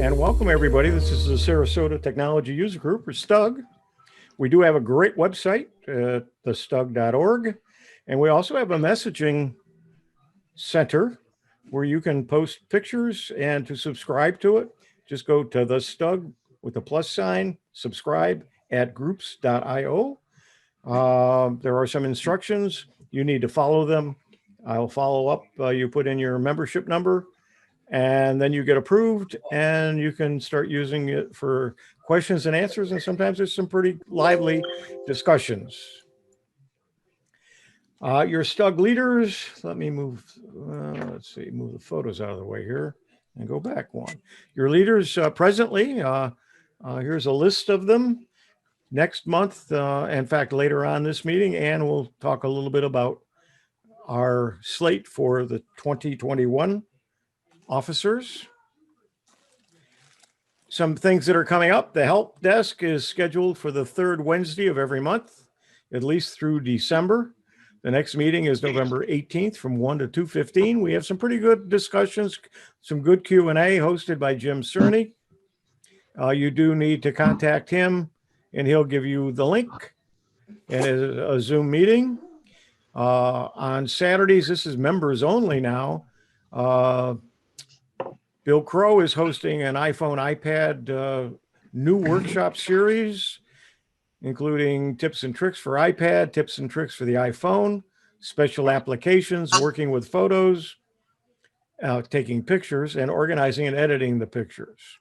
and welcome everybody. This is the Sarasota Technology User Group, or STUG. We do have a great website, thestug.org, and we also have a messaging center where you can post pictures, and to subscribe to it, just go to the STUG with a plus sign, subscribe at groups.io. There are some instructions. You need to follow them. I'll follow up. You put in your membership number, and then you get approved, and you can start using it for questions and answers. And sometimes there's some pretty lively discussions. Your STUG leaders, let me move, let's see, move the photos out of the way here and go back one. Your leaders presently, here's a list of them. Next month, in fact, later on this meeting, Ann will talk a little bit about our slate for the 2021 officers. Some things that are coming up. The help desk is scheduled for the third Wednesday of every month, at least through December. The next meeting is November 18th from 1 to 2:15. We have some pretty good discussions, some good Q&A hosted by Jim Cerny. You do need to contact him, and he'll give you the link. And a Zoom meeting. On Saturdays, this is members only now. Bill Crow is hosting an iPhone, iPad new workshop series, including tips and tricks for iPad, tips and tricks for the iPhone, special applications, working with photos, taking pictures, and organizing and editing the pictures.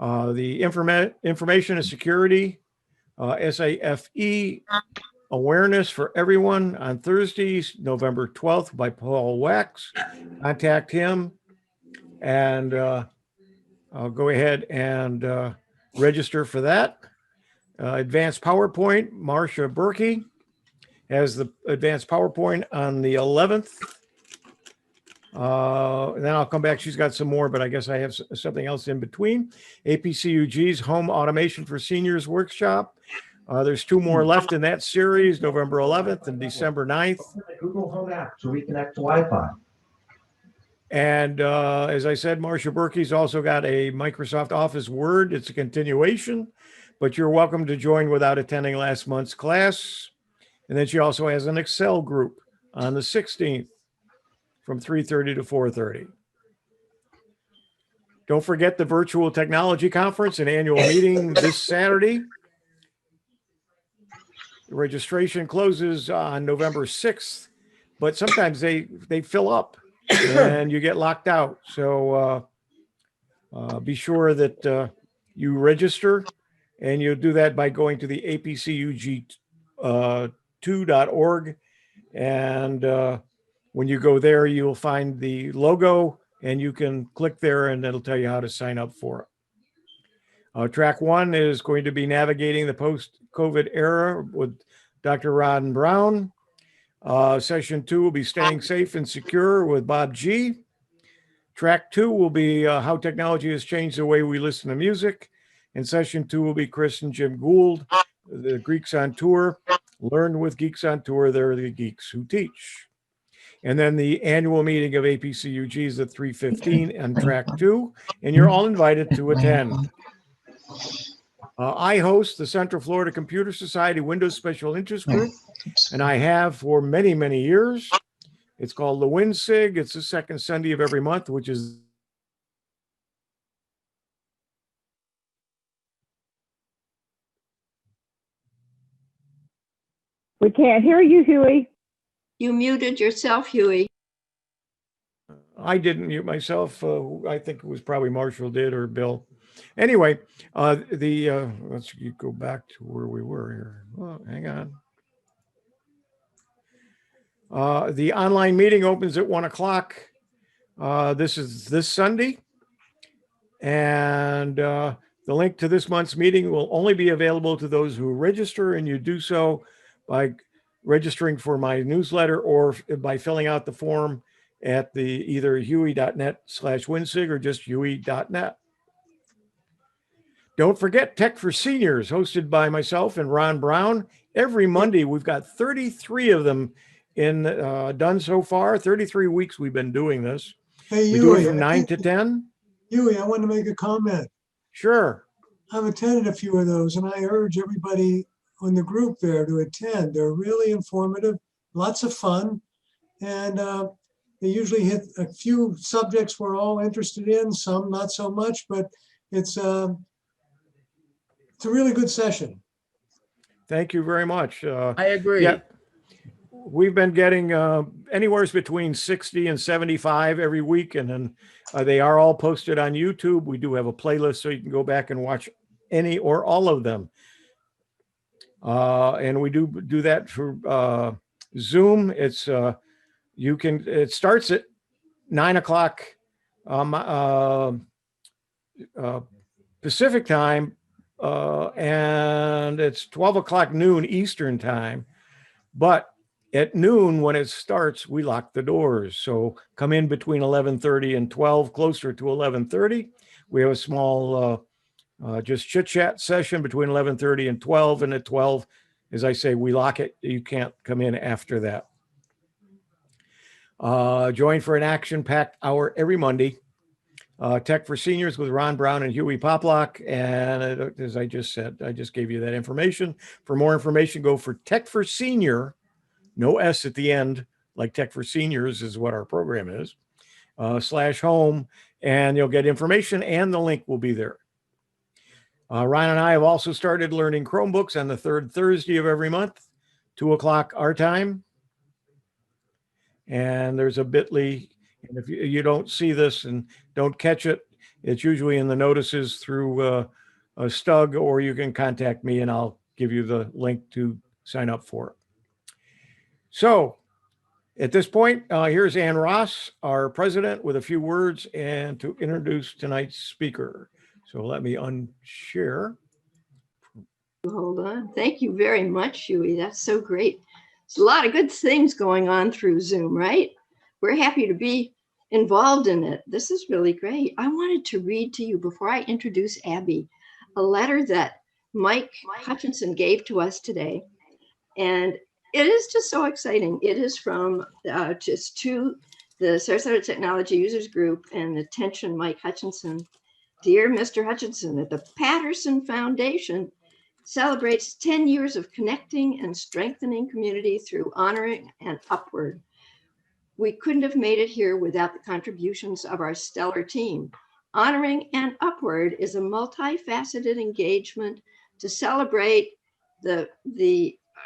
The information and security, SAFE awareness for everyone on Thursdays, November 12th by Paul Wax. Contact him, and I'll go ahead and register for that. Advanced PowerPoint, Marcia Berkey has the advanced PowerPoint on the 11th. Then I'll come back. She's got some more, but I guess I have something else in between. APCUG's Home Automation for Seniors Workshop. There's two more left in that series, November 11th and December 9th. Google Home app so we connect to Wi-Fi. And as I said, Marcia Berkey's also got a Microsoft Office Word. It's a continuation, but you're welcome to join without attending last month's class. And then she also has an Excel group on the 16th from 3:30 to 4:30. Don't forget the virtual technology conference and annual meeting this Saturday. The registration closes on November 6th, but sometimes they fill up and you get locked out. So be sure that you register, and you'll do that by going to the apcug2.org. And when you go there, you'll find the logo, and you can click there, and it'll tell you how to sign up for it. Track 1 is going to be navigating the post-COVID era with Dr. Ron Brown. Session 2 will be staying safe and secure with Bob G. Track 2 will be how technology has changed the way we listen to music. And session 2 will be Chris and Jim Gould, the Greeks on Tour. Learn with Geeks on Tour. They're the geeks who teach. And then the annual meeting of APCUG is at 3:15 on track 2, and you're all invited to attend. I host the Central Florida Computer Society Windows Special Interest Group, and I have for many, many years. It's called the WinSig. It's the second Sunday of every month, which is We can't hear you, Huey. You muted yourself, Huey. I didn't mute myself. I think it was probably Marshall did, or Bill. Anyway, let's go back to where we were here. Oh, hang on. The online meeting opens at 1 o'clock. This is this Sunday. And the link to this month's meeting will only be available to those who register, and you do so by registering for my newsletter or by filling out the form at the either huey.net/winsig or just huey.net. Don't forget Tech for Seniors, hosted by myself and Ron Brown. Every Monday, we've got 33 of them done so far. 33 weeks we've been doing this. Hey, we do it from 9 to 10. Huey, I want to make a comment. Sure. I've attended a few of those, and I urge everybody on the group there to attend. They're really informative, lots of fun, and they usually hit a few subjects we're all interested in, some not so much, but it's a really good session. Thank you very much. I agree. Yeah, we've been getting anywhere between 60 and 75 every week, and then they are all posted on YouTube. We do have a playlist, so you can go back and watch any or all of them. And we do that for Zoom. It starts at 9 o'clock Pacific time, and it's 12 o'clock noon Eastern time. But at noon, when it starts, we lock the doors. So come in between 11:30 and 12, closer to 11:30. We have a small just chit chat session between 11:30 and 12. And at 12, as I say, we lock it. You can't come in after that. Join for an action-packed hour every Monday. Tech for Seniors with Ron Brown and Huey Poplock. And as I just said, I just gave you that information. For more information, go for Tech for Senior, no S at the end, like Tech for Seniors is what our program is, /home, and you'll get information and the link will be there. Ryan and I have also started learning Chromebooks on the third Thursday of every month, 2 o'clock our time. And there's a bit.ly, and if you don't see this and don't catch it, it's usually in the notices through a STUG, or you can contact me and I'll give you the link to sign up for it. So at this point, here's Ann Ross, our president, with a few words and to introduce tonight's speaker. So let me unshare. Hold on. Thank you very much, Huey. That's so great. There's a lot of good things going on through Zoom, right? We're happy to be involved in it. This is really great. I wanted to read to you, before I introduce Abby, a letter that Mike Hutchinson gave to us today. And it is just so exciting. It is from just to the Sarasota Technology Users Group, and attention, Mike Hutchinson. Dear Mr. Hutchinson, the Patterson Foundation celebrates 10 years of connecting and strengthening community through honoring and upward. We couldn't have made it here without the contributions of our stellar team. Honoring and upward is a multifaceted engagement to celebrate the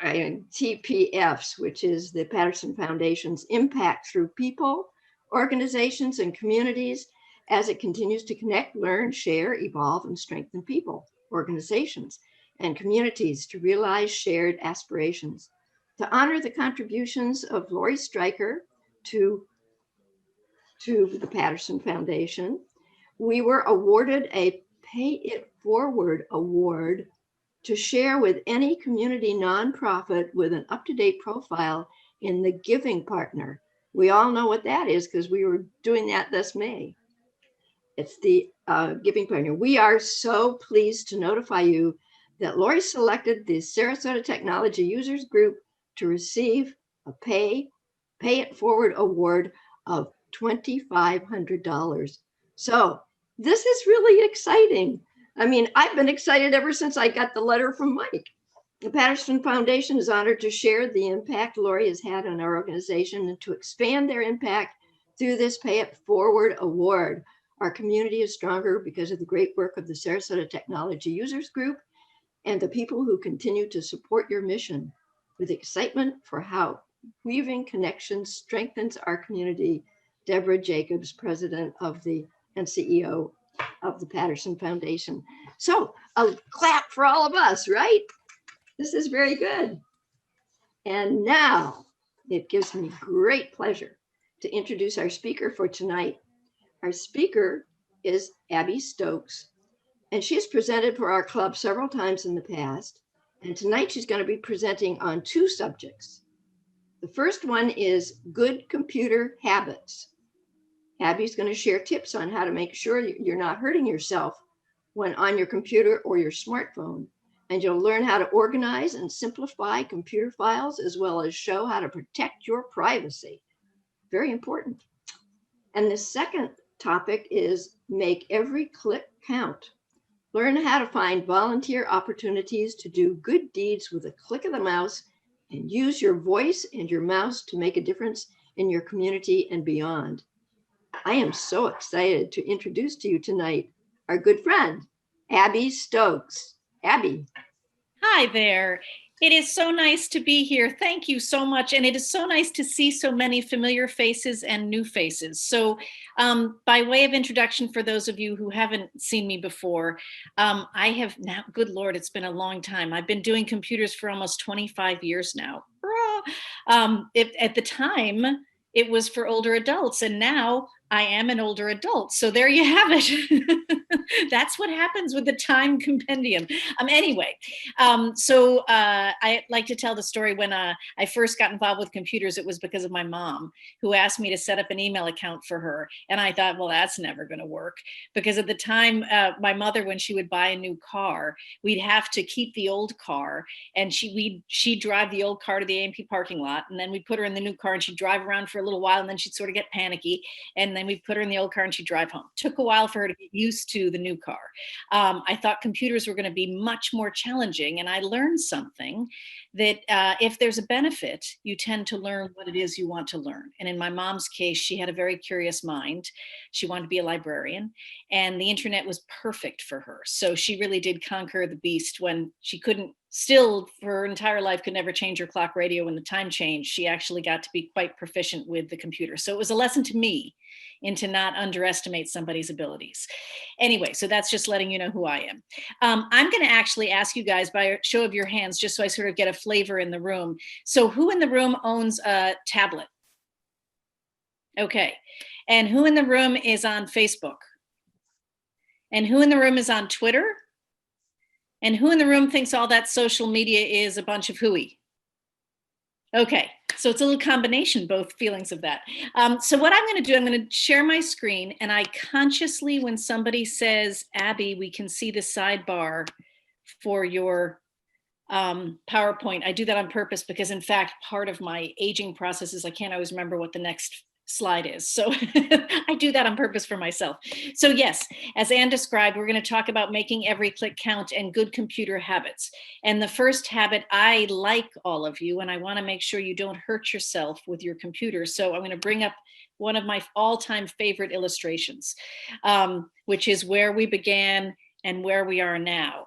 TPFs, which is the Patterson Foundation's impact through people, organizations, and communities as it continues to connect, learn, share, evolve, and strengthen people, organizations, and communities to realize shared aspirations. To honor the contributions of Lori Stryker to the Patterson Foundation, we were awarded a Pay It Forward award to share with any community nonprofit with an up-to-date profile in the Giving Partner. We all know what that is because we were doing that this May. It's the Giving Partner. We are so pleased to notify you that Lori selected the Sarasota Technology Users Group to receive a Pay It Forward award of $2,500. So this is really exciting. I mean, I've been excited ever since I got the letter from Mike. The Patterson Foundation is honored to share the impact Lori has had on our organization and to expand their impact through this Pay It Forward award. Our community is stronger because of the great work of the Sarasota Technology Users Group and the people who continue to support your mission. With excitement for how weaving connections strengthens our community, Deborah Jacobs, president of the and CEO of the Patterson Foundation. So a clap for all of us, right? This is very good. And now it gives me great pleasure to introduce our speaker for tonight. Our speaker is Abby Stokes, and she's presented for our club several times in the past. And tonight she's going to be presenting on two subjects. The first one is good computer habits. Abby's going to share tips on how to make sure you're not hurting yourself when on your computer or your smartphone. And you'll learn how to organize and simplify computer files, as well as show how to protect your privacy. Very important. And the second topic is Make Every Click Count. Learn how to find volunteer opportunities to do good deeds with a click of the mouse and use your voice and your mouse to make a difference in your community and beyond. I am so excited to introduce to you tonight our good friend, Abby Stokes. Abby. Hi there. It is so nice to be here. Thank you so much. And it is so nice to see so many familiar faces and new faces. So by way of introduction, for those of you who haven't seen me before, I have now, good Lord, it's been a long time. I've been doing computers for almost 25 years now. At the time, it was for older adults, and now I am an older adult. So there you have it. That's what happens with the time compendium. Anyway, I like to tell the story when I first got involved with computers. It was because of my mom, who asked me to set up an email account for her. And I thought, well, that's never going to work. Because at the time, my mother, when she would buy a new car, we'd have to keep the old car, and she'd drive the old car to the A&P parking lot, and then we'd put her in the new car and she'd drive around for a little while, and then she'd sort of get panicky, and then we'd put her in the old car and she'd drive home. Took a while for her to get used to the new car. I thought computers were going to be much more challenging, and I learned something that if there's a benefit, you tend to learn what it is you want to learn. And in my mom's case, she had a very curious mind. She wanted to be a librarian, and the internet was perfect for her. So she really did conquer the beast when she couldn't, still for her entire life, could never change her clock radio when the time changed. She actually got to be quite proficient with the computer. So it was a lesson to me in to not underestimate somebody's abilities. Anyway, so that's just letting you know who I am. I'm going to actually ask you guys by a show of your hands, just so I sort of get a flavor in the room. So who in the room owns a tablet? Okay. And who in the room is on Facebook? And who in the room is on Twitter? And who in the room thinks all that social media is a bunch of hooey? Okay, so it's a little combination, both feelings of that. So what I'm going to do, I'm going to share my screen, and I consciously, when somebody says, Abby, we can see the sidebar for your PowerPoint, I do that on purpose because, in fact, part of my aging process is I can't always remember what the next slide is. So I do that on purpose for myself. So yes, as Anne described, we're going to talk about making every click count and good computer habits. And the first habit, I like all of you, and I want to make sure you don't hurt yourself with your computer. So I'm going to bring up one of my all-time favorite illustrations, which is where we began and where we are now.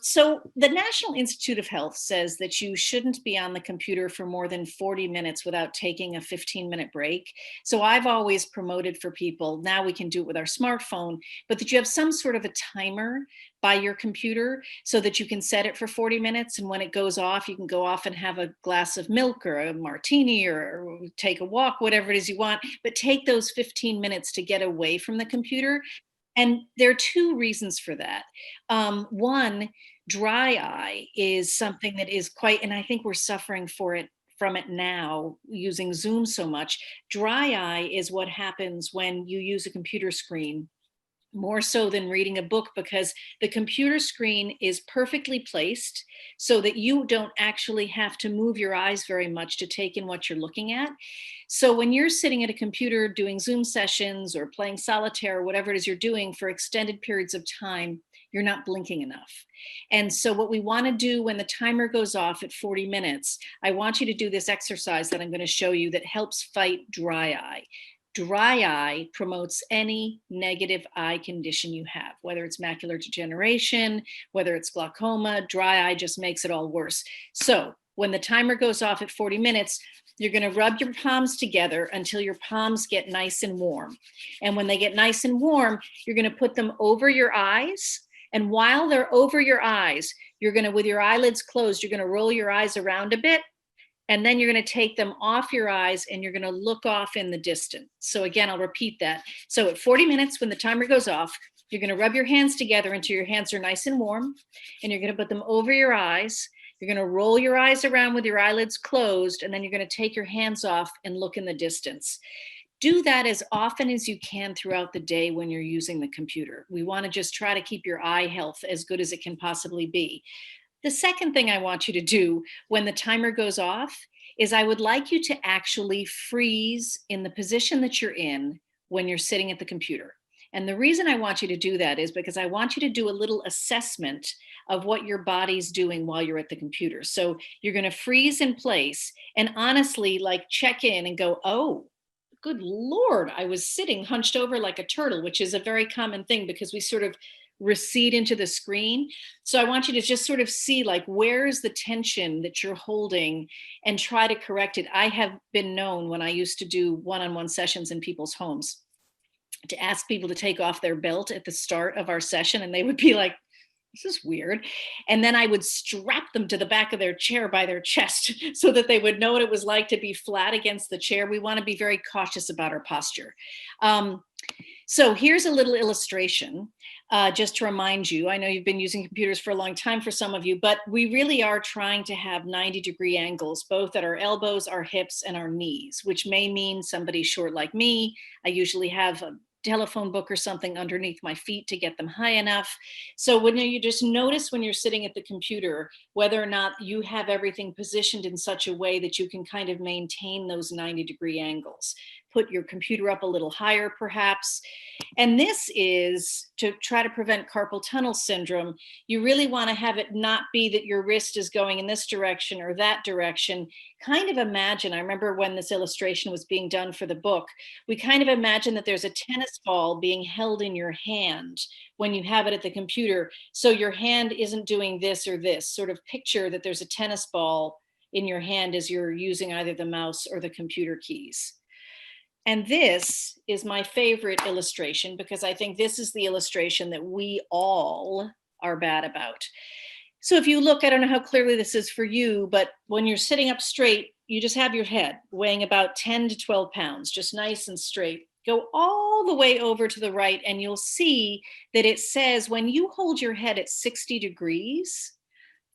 So the National Institute of Health says that you shouldn't be on the computer for more than 40 minutes without taking a 15-minute break. So I've always promoted for people, now we can do it with our smartphone, but that you have some sort of a timer by your computer so that you can set it for 40 minutes. And when it goes off, you can go off and have a glass of milk or a martini or take a walk, whatever it is you want, but take those 15 minutes to get away from the computer. And there are two reasons for that. One, dry eye is something that is quite, and I think we're suffering from it now using Zoom so much. Dry eye is what happens when you use a computer screen, more so than reading a book, because the computer screen is perfectly placed so that you don't actually have to move your eyes very much to take in what you're looking at. So when you're sitting at a computer doing Zoom sessions or playing solitaire or whatever it is you're doing for extended periods of time, you're not blinking enough. And so what we want to do when the timer goes off at 40 minutes, I want you to do this exercise that I'm going to show you that helps fight dry eye. Dry eye promotes any negative eye condition you have, whether it's macular degeneration, whether it's glaucoma. Dry eye just makes it all worse. So when the timer goes off at 40 minutes, you're going to rub your palms together until your palms get nice and warm. And when they get nice and warm, you're going to put them over your eyes. And while they're over your eyes, you're going to, with your eyelids closed, you're going to roll your eyes around a bit. And then you're going to take them off your eyes and you're going to look off in the distance. So again, I'll repeat that. So at 40 minutes, when the timer goes off, you're going to rub your hands together until your hands are nice and warm. And you're going to put them over your eyes. You're going to roll your eyes around with your eyelids closed. And then you're going to take your hands off and look in the distance. Do that as often as you can throughout the day when you're using the computer. We want to just try to keep your eye health as good as it can possibly be. The second thing I want you to do when the timer goes off is I would like you to actually freeze in the position that you're in when you're sitting at the computer. And the reason I want you to do that is because I want you to do a little assessment of what your body's doing while you're at the computer. So you're going to freeze in place and honestly, like, check in and go, oh, good Lord, I was sitting hunched over like a turtle, which is a very common thing because we sort of recede into the screen. So I want you to just sort of see, like, where's the tension that you're holding and try to correct it. I have been known, when I used to do one-on-one sessions in people's homes, to ask people to take off their belt at the start of our session, and they would be like, this is weird. And then I would strap them to the back of their chair by their chest so that they would know what it was like to be flat against the chair. We want to be very cautious about our posture. So here's a little illustration, just to remind you. I know you've been using computers for a long time for some of you, but we really are trying to have 90-degree angles, both at our elbows, our hips, and our knees, which may mean somebody short like me. I usually have a telephone book or something underneath my feet to get them high enough. So when you just notice when you're sitting at the computer, whether or not you have everything positioned in such a way that you can kind of maintain those 90-degree angles. Put your computer up a little higher, perhaps. And this is to try to prevent carpal tunnel syndrome. You really want to have it not be that your wrist is going in this direction or that direction. Kind of imagine, I remember when this illustration was being done for the book, we kind of imagine that there's a tennis ball being held in your hand when you have it at the computer. So your hand isn't doing this or this. Sort of picture that there's a tennis ball in your hand as you're using either the mouse or the computer keys. And this is my favorite illustration because I think this is the illustration that we all are bad about. So if you look, I don't know how clearly this is for you, but when you're sitting up straight, you just have your head weighing about 10 to 12 pounds, just nice and straight. Go all the way over to the right and you'll see that it says when you hold your head at 60 degrees,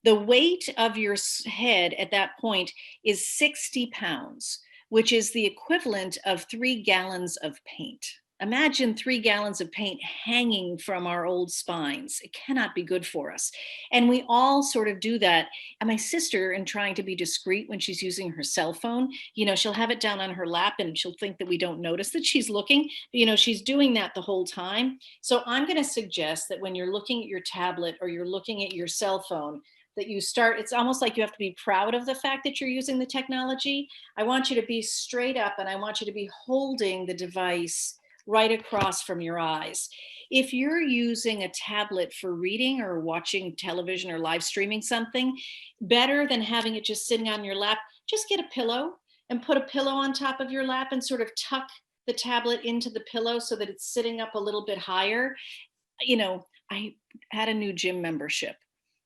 the weight of your head at that point is 60 pounds. Which is the equivalent of 3 gallons of paint. Imagine 3 gallons of paint hanging from our old spines. It cannot be good for us. And we all sort of do that. And my sister, in trying to be discreet when she's using her cell phone, you know, she'll have it down on her lap and she'll think that we don't notice that she's looking. But, you know, she's doing that the whole time. So I'm going to suggest that when you're looking at your tablet or you're looking at your cell phone, that you start, it's almost like you have to be proud of the fact that you're using the technology. I want you to be straight up and I want you to be holding the device right across from your eyes. If you're using a tablet for reading or watching television or live streaming something, better than having it just sitting on your lap, just get a pillow and put a pillow on top of your lap and sort of tuck the tablet into the pillow so that it's sitting up a little bit higher. You know, I had a new gym membership.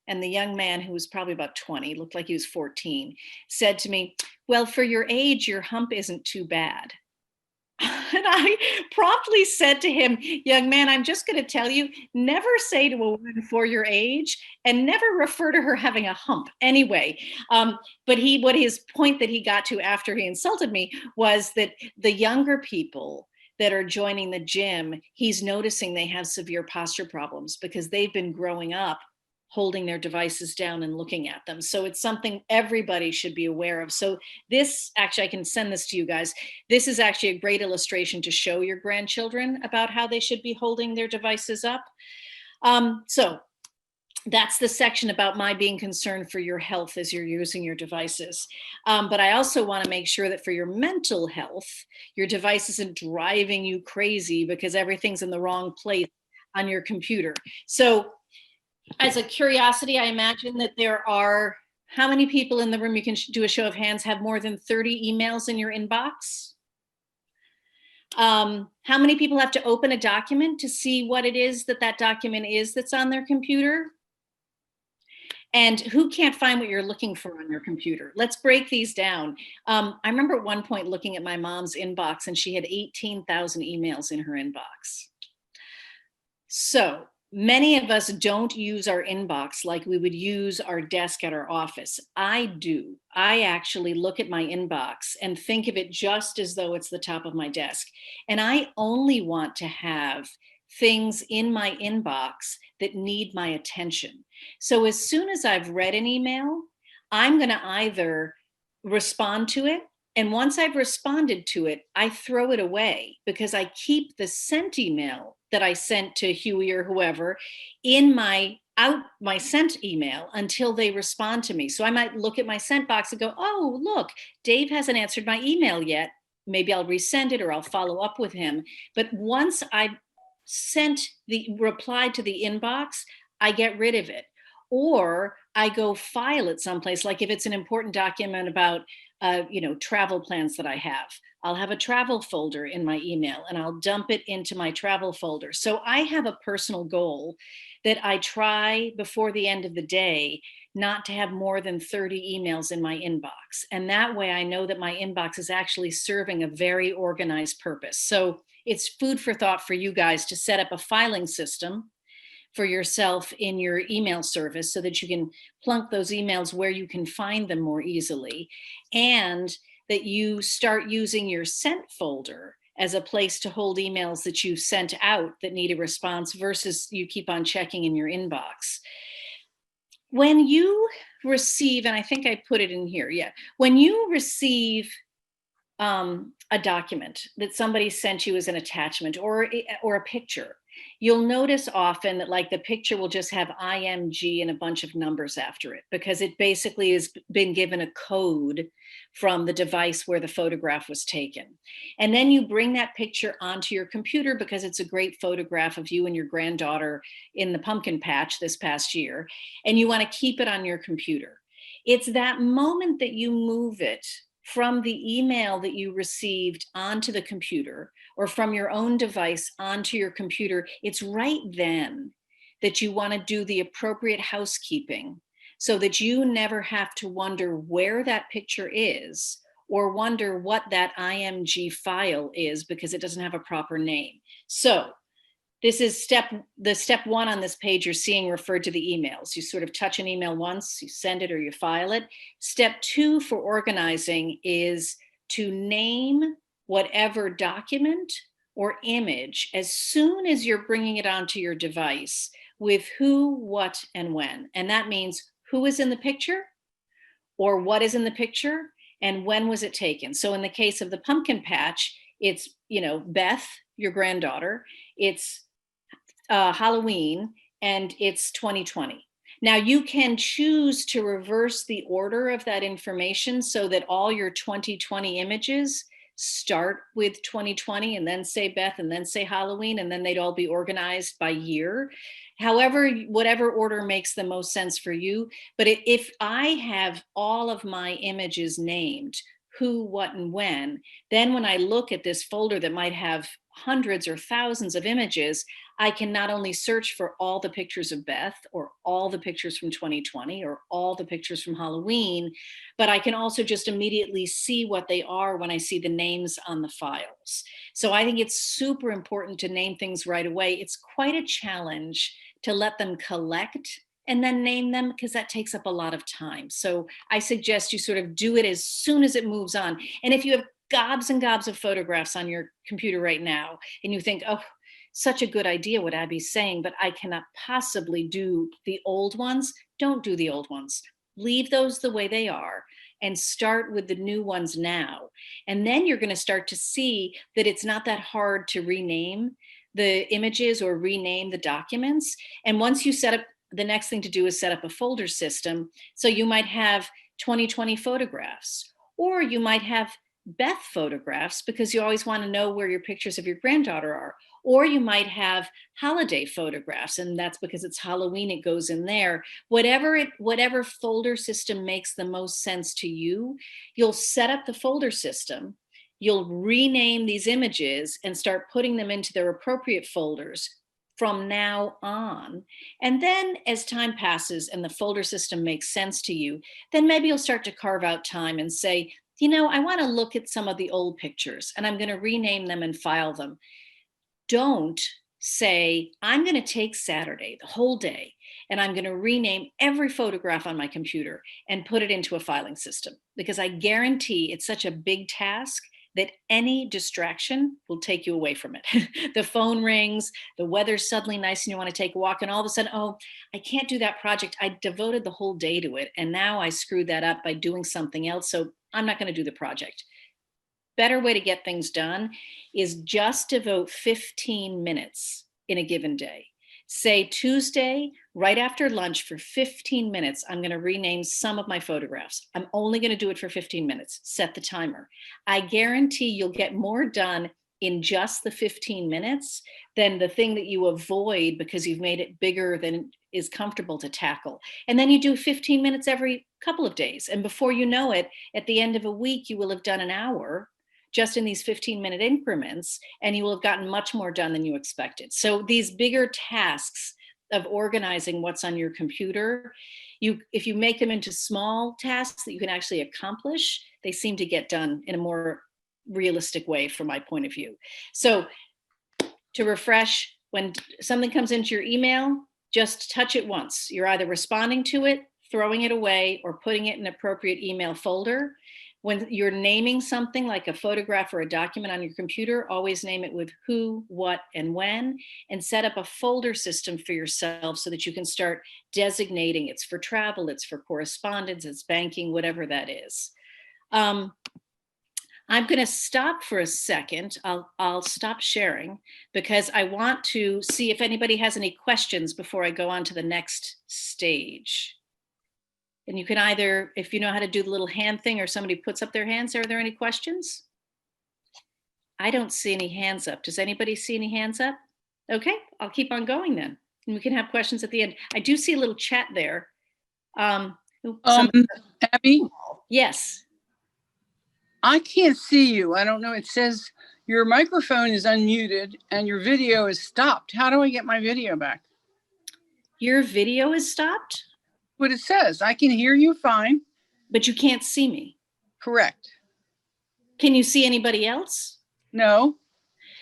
And the young man, who was probably about 20, looked like he was 14, said to me, well, for your age, your hump isn't too bad. And I promptly said to him, young man, I'm just going to tell you, never say to a woman for your age and never refer to her having a hump anyway. But what his point that he got to after he insulted me was that the younger people that are joining the gym, he's noticing they have severe posture problems because they've been growing up holding their devices down and looking at them. So it's something everybody should be aware of. So this, actually, I can send this to you guys. This is actually a great illustration to show your grandchildren about how they should be holding their devices up. So that's the section about my being concerned for your health as you're using your devices. But I also want to make sure that for your mental health, your device isn't driving you crazy because everything's in the wrong place on your computer. So as a curiosity, I imagine that there are, how many people in the room, you can do a show of hands, have more than 30 emails in your inbox? How many people have to open a document to see what it is that that document is that's on their computer? And who can't find what you're looking for on your computer? Let's break these down. I remember at one point looking at my mom's inbox and she had 18,000 emails in her inbox. So many of us don't use our inbox like we would use our desk at our office. I do. I actually look at my inbox and think of it just as though it's the top of my desk. And I only want to have things in my inbox that need my attention. So as soon as I've read an email, I'm going to either respond to it And once I've responded to it, I throw it away because I keep the sent email that I sent to Huey or whoever in my sent email until they respond to me. So I might look at my sent box and go, oh, look, Dave hasn't answered my email yet. Maybe I'll resend it or I'll follow up with him. But once I've sent the reply to the inbox, I get rid of it. Or I go file it someplace, like if it's an important document about travel plans that I have. I'll have a travel folder in my email and I'll dump it into my travel folder. So I have a personal goal that I try before the end of the day not to have more than 30 emails in my inbox. And that way I know that my inbox is actually serving a very organized purpose. So it's food for thought for you guys to set up a filing system for yourself in your email service so that you can plunk those emails where you can find them more easily, and that you start using your sent folder as a place to hold emails that you sent out that need a response versus you keep on checking in your inbox. When you receive, and I think I put it in here, yeah, when you receive a document that somebody sent you as an attachment or a picture, you'll notice often that like the picture will just have IMG and a bunch of numbers after it because it basically has been given a code from the device where the photograph was taken. And then you bring that picture onto your computer because it's a great photograph of you and your granddaughter in the pumpkin patch this past year, and you want to keep it on your computer. It's that moment that you move it from the email that you received onto the computer or from your own device onto your computer, it's right then that you want to do the appropriate housekeeping so that you never have to wonder where that picture is or wonder what that IMG file is because it doesn't have a proper name. So this is step one on this page you're seeing referred to the emails. You sort of touch an email once, you send it or you file it. Step 2 for organizing is to name whatever document or image as soon as you're bringing it onto your device with who, what, and when. And that means who is in the picture or what is in the picture and when was it taken. So in the case of the pumpkin patch, it's, Beth, your granddaughter, it's Halloween, and it's 2020. Now you can choose to reverse the order of that information so that all your 2020 images start with 2020 and then say Beth and then say Halloween, and then they'd all be organized by year. However, whatever order makes the most sense for you. But if I have all of my images named, who, what, and when, then when I look at this folder that might have hundreds or thousands of images, I can not only search for all the pictures of Beth or all the pictures from 2020 or all the pictures from Halloween, but I can also just immediately see what they are when I see the names on the files. So I think it's super important to name things right away. It's quite a challenge to let them collect and then name them because that takes up a lot of time. So I suggest you sort of do it as soon as it moves on. And if you have gobs and gobs of photographs on your computer right now and you think, oh, such a good idea what Abby's saying, but I cannot possibly do the old ones, don't do the old ones. Leave those the way they are and start with the new ones now. And then you're going to start to see that it's not that hard to rename the images or rename the documents. And once you set up, the next thing to do is set up a folder system. So you might have 2020 photographs, or you might have Beth photographs because you always want to know where your pictures of your granddaughter are. Or you might have holiday photographs, and that's because it's Halloween, it goes in there. Whatever folder system makes the most sense to you, you'll set up the folder system, you'll rename these images and start putting them into their appropriate folders from now on. And then as time passes and the folder system makes sense to you, then maybe you'll start to carve out time and say, I want to look at some of the old pictures and I'm going to rename them and file them. Don't say, I'm going to take Saturday, the whole day, and I'm going to rename every photograph on my computer and put it into a filing system, because I guarantee it's such a big task that any distraction will take you away from it. The phone rings, the weather's suddenly nice and you want to take a walk, and all of a sudden, oh, I can't do that project. I devoted the whole day to it, and now I screwed that up by doing something else, so I'm not going to do the project. better way to get things done is just devote 15 minutes in a given day. Say Tuesday, right after lunch for 15 minutes, I'm going to rename some of my photographs. I'm only going to do it for 15 minutes. Set the timer. I guarantee you'll get more done in just the 15 minutes than the thing that you avoid because you've made it bigger than is comfortable to tackle. And then you do 15 minutes every couple of days. And before you know it, at the end of a week, you will have done an hour just in these 15-minute increments, and you will have gotten much more done than you expected. So these bigger tasks of organizing what's on your computer, if you make them into small tasks that you can actually accomplish, they seem to get done in a more realistic way from my point of view. So to refresh, when something comes into your email, just touch it once. You're either responding to it, throwing it away, or putting it in an appropriate email folder. When you're naming something like a photograph or a document on your computer, always name it with who, what, and when, and set up a folder system for yourself so that you can start designating it's for travel, it's for correspondence, it's banking, whatever that is. I'm going to stop for a second. I'll stop sharing because I want to see if anybody has any questions before I go on to the next stage. And you can either, if you know how to do the little hand thing or somebody puts up their hands, are there any questions? I don't see any hands up. Does anybody see any hands up? Okay, I'll keep on going then. And we can have questions at the end. I do see a little chat there. Abby, Yes. I can't see you. I don't know. It says your microphone is unmuted and your video is stopped. How do I get my video back? Your video is stopped? What it says. I can hear you fine. But you can't see me. Correct. Can you see anybody else? No.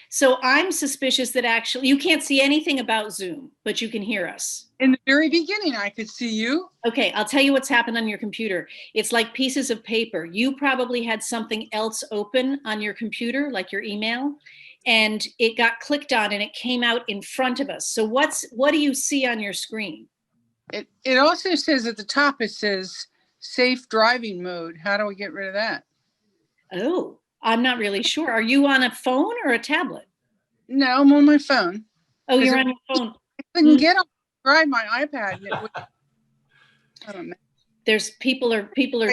So I'm suspicious that actually you can't see anything about Zoom, but you can hear us. In the very beginning, I could see you. Okay, I'll tell you what's happened on your computer. It's like pieces of paper. You probably had something else open on your computer, like your email, and it got clicked on and it came out in front of us. So what do you see on your screen? It also says at the top, it says safe driving mode. How do we get rid of that? Oh, I'm not really sure. Are you on a phone or a tablet? No, I'm on my phone. Oh, Is you're it- on your phone. I couldn't get on my iPad. And it would, I don't know. There's people are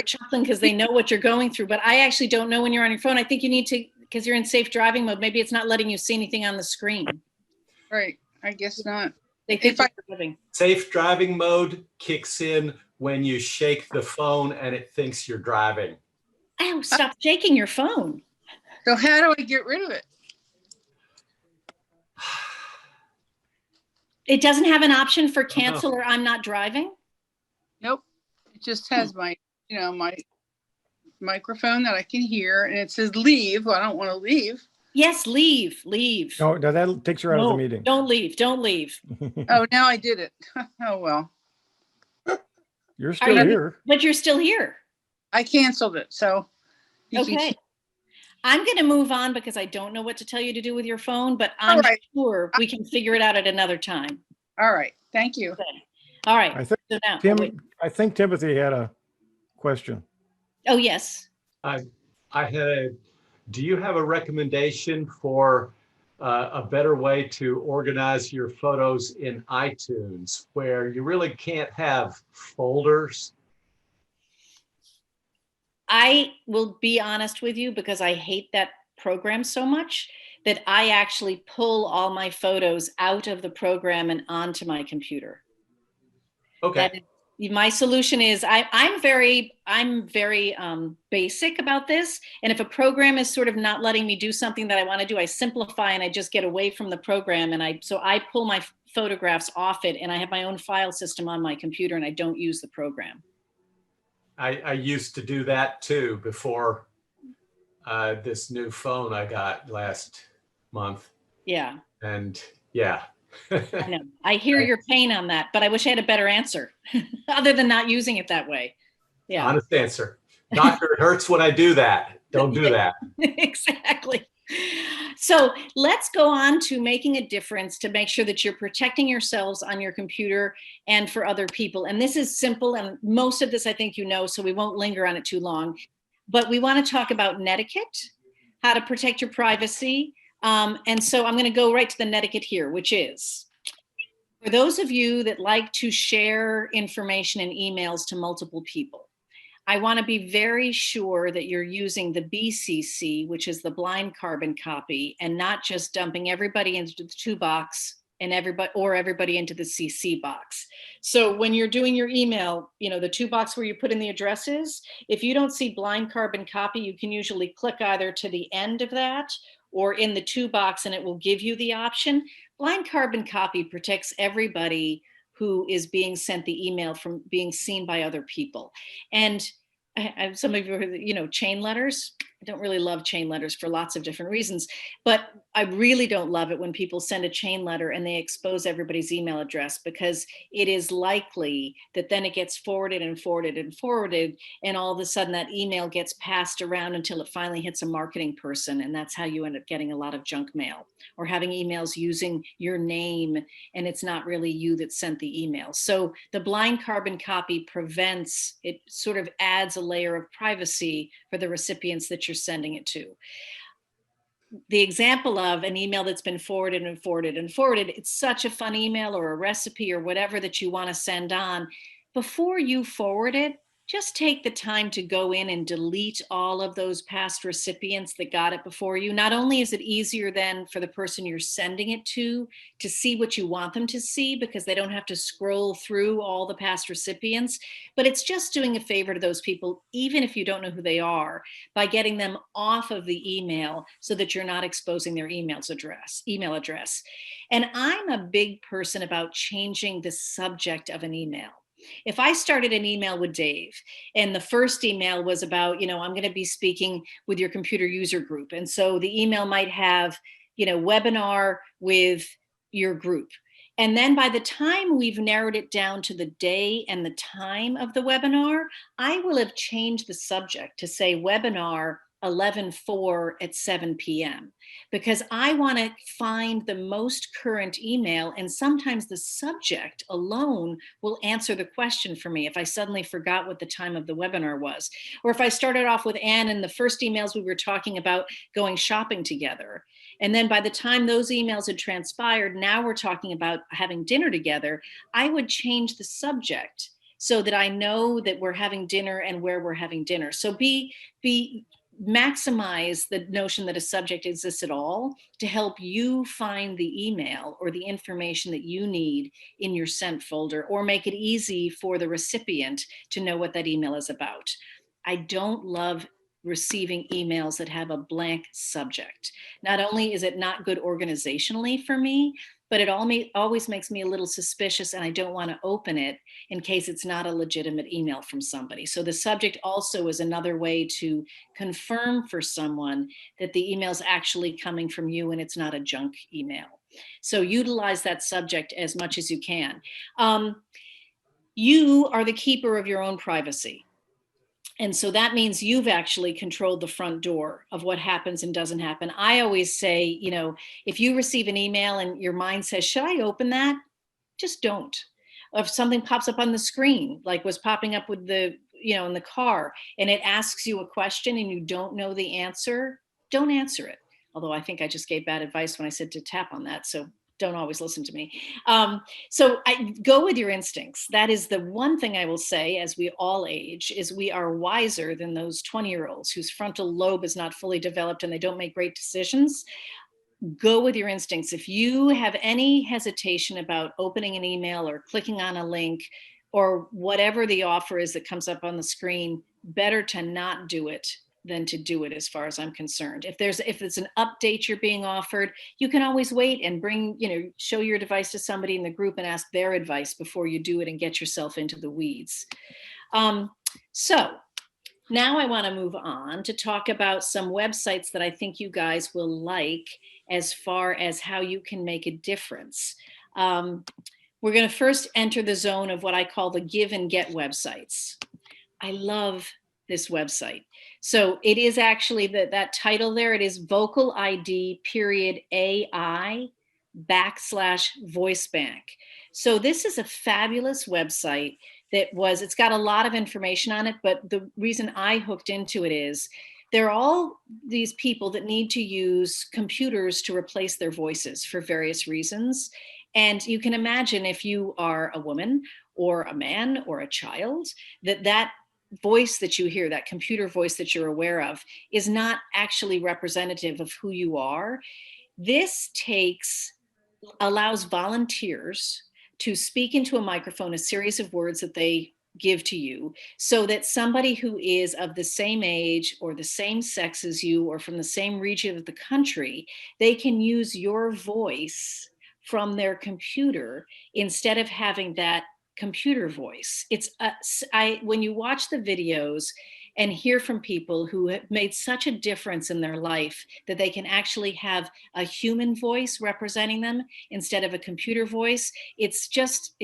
chuckling because they know what you're going through, but I actually don't know when you're on your phone. I think you need to, because you're in safe driving mode. Maybe it's not letting you see anything on the screen. Right. I guess not. They think If I- you're driving. Safe driving mode kicks in when you shake the phone and it thinks you're driving. Ow, stop shaking your phone. So how do I get rid of it? It doesn't have an option for cancel or I'm not driving? Nope. It just has my microphone that I can hear and it says leave. Well, I don't want to leave. Yes, leave. No, that takes her out of the meeting. Don't leave. Don't leave. Oh, now I did it. Oh, well, You're still you- here. But you're still here. I canceled it. So you can Okay. keep- I'm going to move on because I don't know what to tell you to do with your phone, but I'm All right. sure we can figure it out at another time. All right. Thank you. All right. I think So now, I think Timothy had a question. oh, yes. Do you have a recommendation for a better way to organize your photos in iTunes where you really can't have folders? I will be honest with you because I hate that program so much that I actually pull all my photos out of the program and onto my computer. Okay. My solution is I'm very basic about this. And if a program is sort of not letting me do something that I want to do, I simplify and I just get away from the program. And I pull my photographs off it and I have my own file system on my computer and I don't use the program. I used to do that too before this new phone I got last month. Yeah, And yeah. I know. I hear your pain on that, but I wish I had a better answer other than not using it that way. Yeah, Honest answer. Doctor, it hurts when I do that. Don't do that. exactly. So let's go on to making a difference to make sure that you're protecting yourselves on your computer and for other people. And this is simple. And most of this, I think, you know, so we won't linger on it too long. But we want to talk about Netiquette, how to protect your privacy. And so I'm going to go right to the netiquette here, which is, for those of you that like to share information and emails to multiple people, I want to be very sure that you're using the BCC, which is the blind carbon copy, and not just dumping everybody into the 2 box and everybody into the CC box. So when you're doing your email, the 2 box where you put in the addresses, if you don't see blind carbon copy, you can usually click either to the end of that or in the 2 box, and it will give you the option. Blind carbon copy protects everybody who is being sent the email from being seen by other people. And some of you heard, chain letters. I don't really love chain letters for lots of different reasons, but I really don't love it when people send a chain letter and they expose everybody's email address, because it is likely that then it gets forwarded and forwarded and forwarded, and all of a sudden that email gets passed around until it finally hits a marketing person, and that's how you end up getting a lot of junk mail, or having emails using your name and it's not really you that sent the email. So the blind carbon copy prevents, it sort of adds a layer of privacy for the recipients that you're sending it to. The example of an email that's been forwarded and forwarded and forwarded, it's such a fun email or a recipe or whatever that you want to send on. Before you forward it, just take the time to go in and delete all of those past recipients that got it before you. Not only is it easier then for the person you're sending it to see what you want them to see, because they don't have to scroll through all the past recipients, but it's just doing a favor to those people, even if you don't know who they are, by getting them off of the email so that you're not exposing their email address. And I'm a big person about changing the subject of an email. If I started an email with Dave and the first email was about, I'm going to be speaking with your computer user group. And so the email might have, webinar with your group. And then by the time we've narrowed it down to the day and the time of the webinar, I will have changed the subject to say webinar 11/4 at 7 p.m. because I want to find the most current email, and sometimes the subject alone will answer the question for me if I suddenly forgot what the time of the webinar was. Or if I started off with Anne and the first emails we were talking about going shopping together, and then by the time those emails had transpired, now we're talking about having dinner together, I would change the subject so that I know that we're having dinner and where we're having dinner. So maximize the notion that a subject exists at all to help you find the email or the information that you need in your sent folder, or make it easy for the recipient to know what that email is about. I don't love receiving emails that have a blank subject. Not only is it not good organizationally for me, but it always makes me a little suspicious, and I don't want to open it in case it's not a legitimate email from somebody. So the subject also is another way to confirm for someone that the email is actually coming from you and it's not a junk email. So utilize that subject as much as you can. You are the keeper of your own privacy. And so that means you've actually controlled the front door of what happens and doesn't happen. I always say, if you receive an email and your mind says, should I open that? Just don't. If something pops up on the screen, like was popping up with the, in the car, and it asks you a question and you don't know the answer, don't answer it. Although I think I just gave bad advice when I said to tap on that. So don't always listen to me. So I go with your instincts. That is the one thing I will say, as we all age, is we are wiser than those 20-year-olds whose frontal lobe is not fully developed and they don't make great decisions. Go with your instincts. If you have any hesitation about opening an email or clicking on a link or whatever the offer is that comes up on the screen, better to not do it than to do it, as far as I'm concerned. If it's an update you're being offered, you can always wait and show your device to somebody in the group and ask their advice before you do it and get yourself into the weeds. So now I want to move on to talk about some websites that I think you guys will like as far as how you can make a difference. We're going to first enter the zone of what I call the give and get websites. I love this website. So it is actually that title there. It is Vocal ID .ai /voice bank. So this is a fabulous website it's got a lot of information on it, but the reason I hooked into it is they're all these people that need to use computers to replace their voices for various reasons. And you can imagine if you are a woman or a man or a child, that voice that you hear, that computer voice that you're aware of, is not actually representative of who you are. This allows volunteers to speak into a microphone a series of words that they give to you, so that somebody who is of the same age or the same sex as you or from the same region of the country, they can use your voice from their computer instead of having that computer voice. When you watch the videos and hear from people who have made such a difference in their life that they can actually have a human voice representing them instead of a computer voice, it's just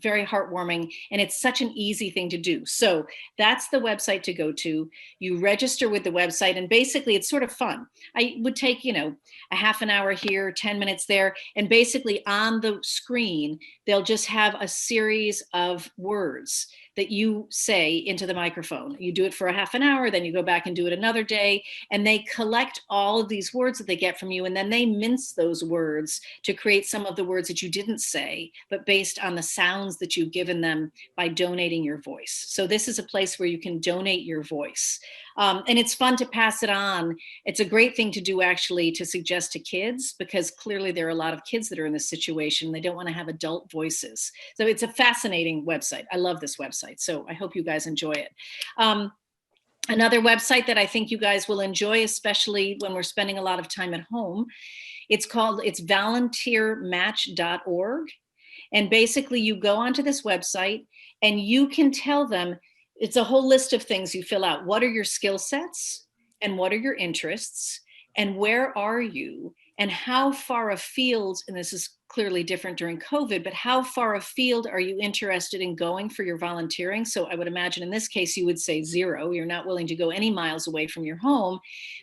very heartwarming, and it's such an easy thing to do. So that's the website to go to. You register with the website, and basically it's sort of fun. I would take, a half an hour here, 10 minutes there, and basically on the screen, they'll just have a series of words that you say into the microphone. You do it for a half an hour, then you go back and do it another day, and they collect all of these words that they get from you, and then they mince those words to create some of the words that you didn't say, but based on the sounds that you've given them by donating your voice. So this is a place where you can donate your voice. And it's fun to pass it on. It's a great thing to do, actually, to suggest to kids, because clearly there are a lot of kids that are in this situation. They don't want to have adult voices. So it's a fascinating website. I love this website. So I hope you guys enjoy it. Another website that I think you guys will enjoy, especially when we're spending a lot of time at home, it's volunteermatch.org. And basically you go onto this website and you can tell them, it's a whole list of things you fill out. What are your skill sets and what are your interests and where are you and how far afield, and this is clearly different during COVID, but how far afield are you interested in going for your volunteering? So I would imagine in this case, you would say 0. You're not willing to go any miles away from your home,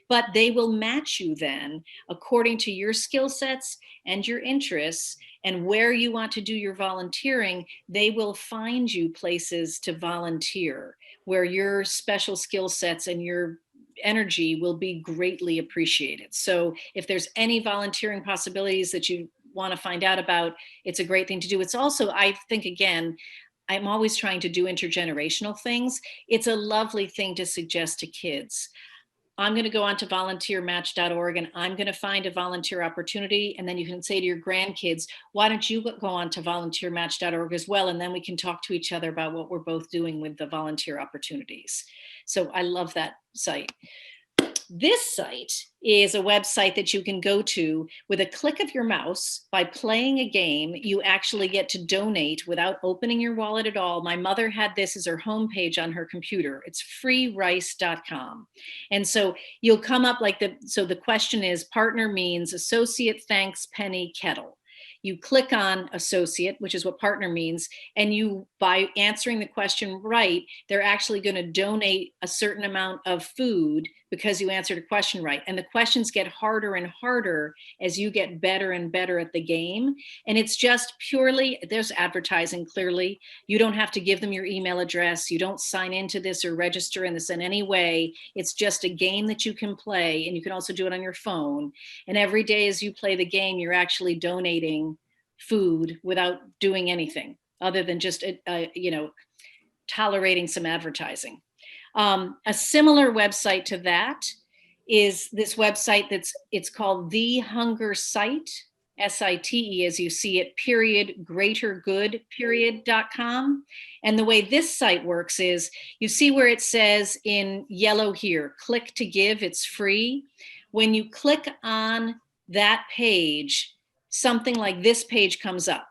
but they will match you then according to your skill sets and your interests and where you want to do your volunteering. They will find you places to volunteer where your special skill sets and your energy will be greatly appreciated. So if there's any volunteering possibilities that you want to find out about, it's a great thing to do. It's also, I think, again, I'm always trying to do intergenerational things. It's a lovely thing to suggest to kids. I'm going to go on to volunteermatch.org and I'm going to find a volunteer opportunity. And then you can say to your grandkids, why don't you go on to volunteermatch.org as well? And then we can talk to each other about what we're both doing with the volunteer opportunities. So I love that site. This site is a website that you can go to with a click of your mouse. By playing a game, you actually get to donate without opening your wallet at all. My mother had this as her homepage on her computer. It's freerice.com. And so you'll come up like so the question is, partner means associate, thanks, penny, kettle. You click on associate, which is what partner means, and you, by answering the question right, they're actually going to donate a certain amount of food because you answered a question right. And the questions get harder and harder as you get better and better at the game. And it's just purely, there's advertising clearly. You don't have to give them your email address. You don't sign into this or register in this in any way. It's just a game that you can play, and you can also do it on your phone. And every day as you play the game, you're actually donating food without doing anything other than just, tolerating some advertising. A similar website to that is this website it's called The Hunger Site, SITE as you see it, _greatergood.com. And the way this site works is, you see where it says in yellow here, click to give, it's free. When you click on that page, something like this page comes up.